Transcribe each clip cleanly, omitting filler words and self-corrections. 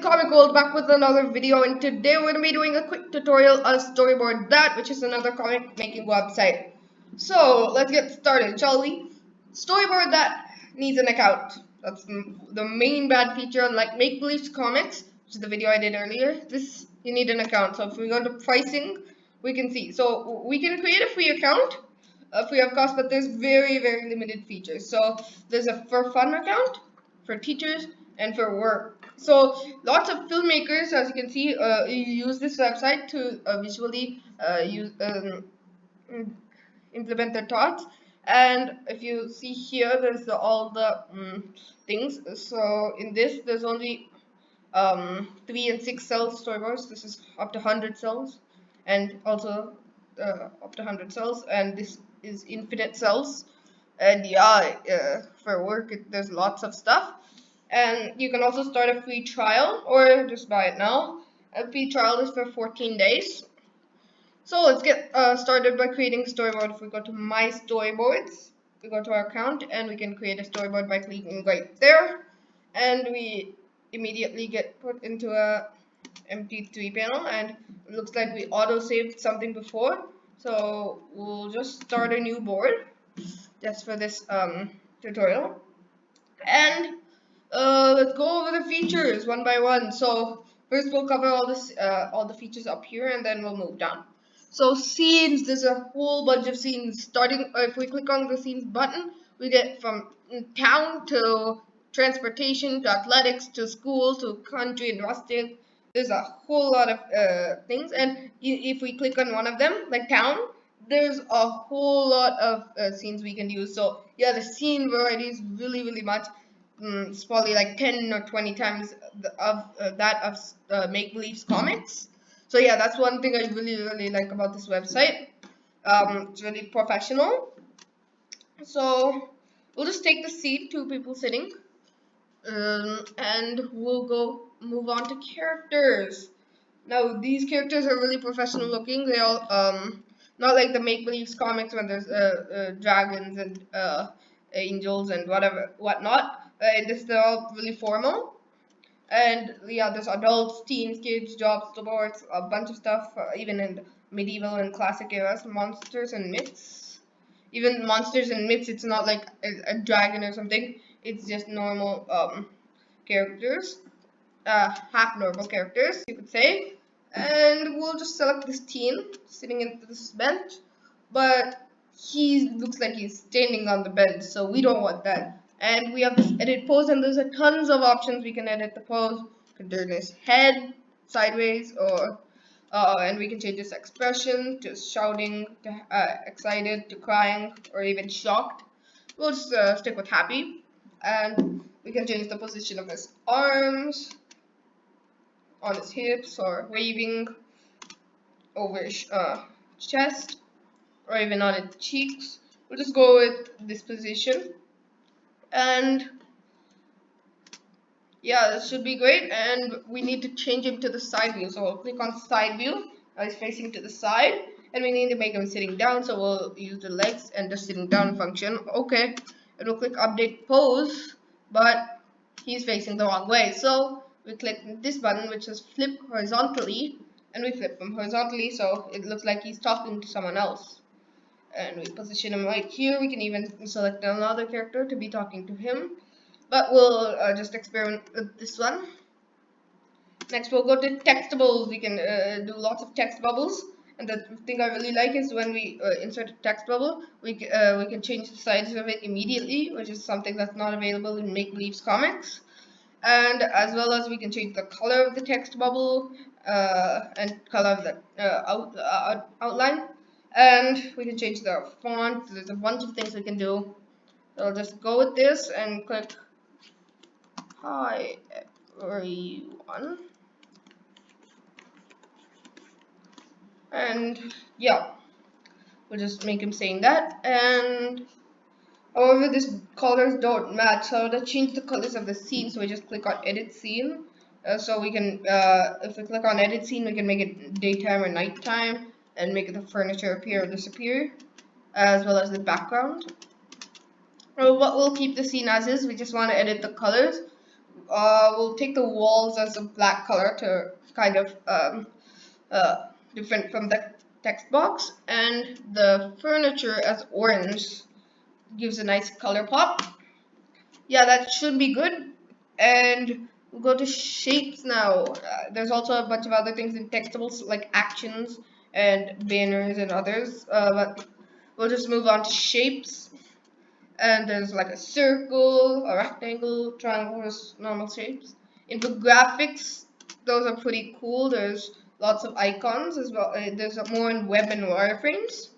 Comic World back with another video, and today we're going to be doing a quick tutorial on Storyboard, which is another comic making website. So let's get started, shall we? Storyboard needs an account. That's the main bad feature, unlike Make Believe Comics, which is the video I did earlier. You need an account. So if we go to pricing, we can see. So we can create a free account, free of cost, but there's very limited features. So there's a for fun account, for teachers, and for work. So lots of filmmakers, as you can see, use this website to visually implement their thoughts. And if you see here, there's all the things. So in this, there's only 3 and 6 cells storyboards. This is up to 100 cells, and also up to 100 cells, and this is infinite cells. And yeah, for work, there's lots of stuff. And you can also start a free trial or just buy it now. A free trial is for 14 days. So let's get started by creating a storyboard. If we go to My Storyboards, we go to our account, and we can create a storyboard by clicking right there. And we immediately get put into a MP3 panel, and it looks like we auto-saved something before. So we'll just start a new board just for this tutorial. And let's go over the features one by one. So first we'll cover all the features up here, and then we'll move down. So scenes, there's a whole bunch of scenes. Starting, if we click on the scenes button, we get from town to transportation to athletics to school to country and rustic. There's a whole lot of things, and if we click on one of them, like town, there's a whole lot of scenes we can use. So yeah, the scene variety is really much. It's probably like 10 or 20 times that of Make Believe Comics. So yeah, that's one thing I really like about this website. It's really professional. So we'll just take the seat, 2 people sitting, and we'll move on to characters. Now these characters are really professional looking. They all not like the Make Believe Comics when there's dragons and angels and whatnot. In this, they're all really formal. And yeah, there's adults, teens, kids, jobs, sports, a bunch of stuff, even in medieval and classic eras, monsters and myths. Even monsters and myths, it's not like a dragon or something. It's just normal characters, half normal characters, you could say. And we'll just select this teen sitting in this bench, but he looks like he's standing on the bench, so we don't want that. And we have this edit pose, and there's tons of options we can edit the pose. We can turn his head sideways, or and we can change his expression to shouting, to excited, to crying, or even shocked. We'll just stick with happy, and we can change the position of his arms on his hips, or waving over his chest, or even on his cheeks. We'll just go with this position, and yeah, this should be great. And we need to change him to the side view, so we'll click on side view. Now he's facing to the side, and we need to make him sitting down, so we'll use the legs and the sitting down function. Okay, and we'll click update pose, but he's facing the wrong way, so we click this button, which is flip horizontally, and we flip him horizontally so it looks like he's talking to someone else. And we position him right here. We can even select another character to be talking to him, but we'll just experiment with this one. Next, we'll go to text bubbles. We can do lots of text bubbles, and the thing I really like is when we insert a text bubble, we can change the size of it immediately, which is something that's not available in Make Believe Comics. And as well as we can change the color of the text bubble and color of the outline, and we can change the font. There's a bunch of things we can do. So I'll just go with this and click hi everyone, and yeah, we'll just make him saying that. And however, these colors don't match, so to change the colors of the scene, so we just click on edit scene. So we can, if we click on edit scene, we can make it daytime or nighttime, and make the furniture appear or disappear, as well as the background. But we'll keep the scene as is. We just want to edit the colors. we'll take the walls as a black color to kind of different from the text box, and the furniture as orange gives a nice color pop. Yeah, that should be good. And we'll go to shapes now. There's also a bunch of other things in textables like actions and banners and others, but we'll just move on to shapes. And there's like a circle, a rectangle, triangle, normal shapes. Infographics, those are pretty cool. There's lots of icons as well. There's more in web and wireframes.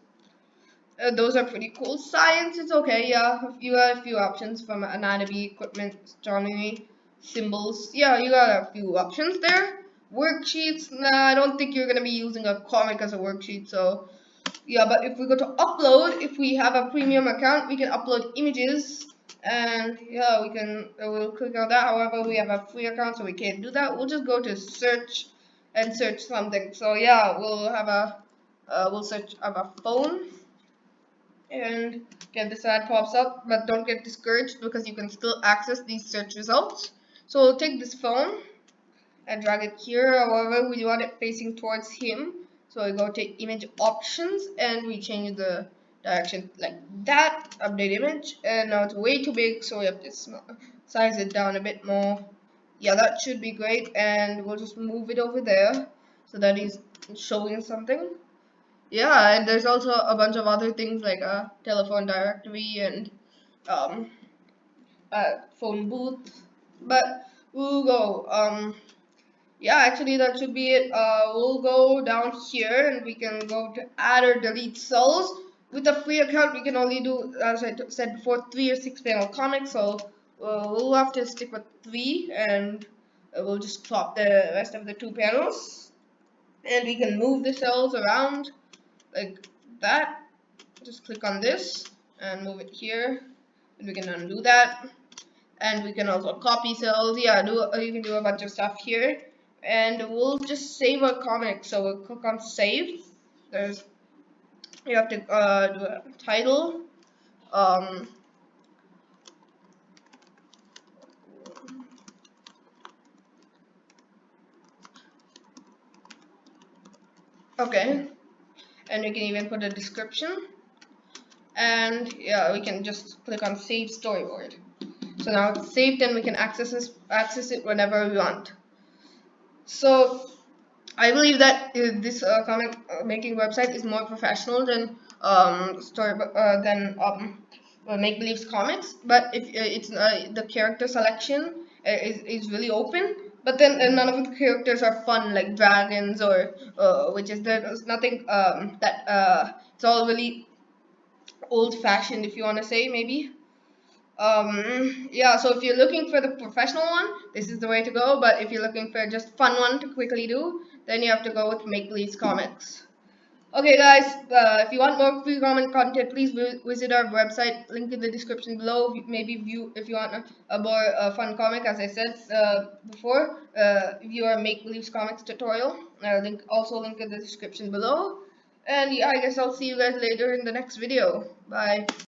Those are pretty cool. Science is okay, yeah. You got a few options from anatomy, equipment, astronomy, symbols. Yeah, you got a few options there. Worksheets, nah, I don't think you're gonna be using a comic as a worksheet, so yeah. But if we go to upload, if we have a premium account, we can upload images, and yeah, we can. We'll click on that. However, we have a free account, so we can't do that. We'll just go to search and search something. So yeah, we'll have a we'll search of a phone. And again, this ad pops up, but don't get discouraged because you can still access these search results. So we'll take this phone and drag it here. However, we want it facing towards him. So we go to image options and we change the direction like that. Update image, and now it's way too big, so we have to size it down a bit more. Yeah, that should be great, and we'll just move it over there so that he's showing something. Yeah, and there's also a bunch of other things like a telephone directory and um, a phone booth. But we'll go. Yeah, actually that should be it. We'll go down here and we can go to add or delete cells. With a free account, we can only do, as I said before, 3 or 6 panel comics. So we'll have to stick with 3, and we'll just swap the rest of the 2 panels. And we can move the cells around like that. Just click on this and move it here, and we can undo that. And we can also copy cells. Yeah, you can do a bunch of stuff here, and we'll just save our comic. So we'll click on save. There's you have to do a title. Um, okay, and we can even put a description. And yeah, we can just click on save storyboard. So now it's saved, and we can access it whenever we want. So I believe that this comic making website is more professional than Make Believe's comics. But if it's the character selection is really open, but then none of the characters are fun like dragons or which is there's nothing that it's all really old-fashioned, if you want to say, maybe. Yeah, so if you're looking for the professional one, this is the way to go. But if you're looking for just fun one to quickly do, then you have to go with Make Believe's comics. Okay guys, if you want more free comic content, please visit our website, link in the description below. Maybe view if you want a more fun comic, as I said before, view our Make Believe's comics tutorial. Link in the description below. And yeah, I guess I'll see you guys later in the next video. Bye.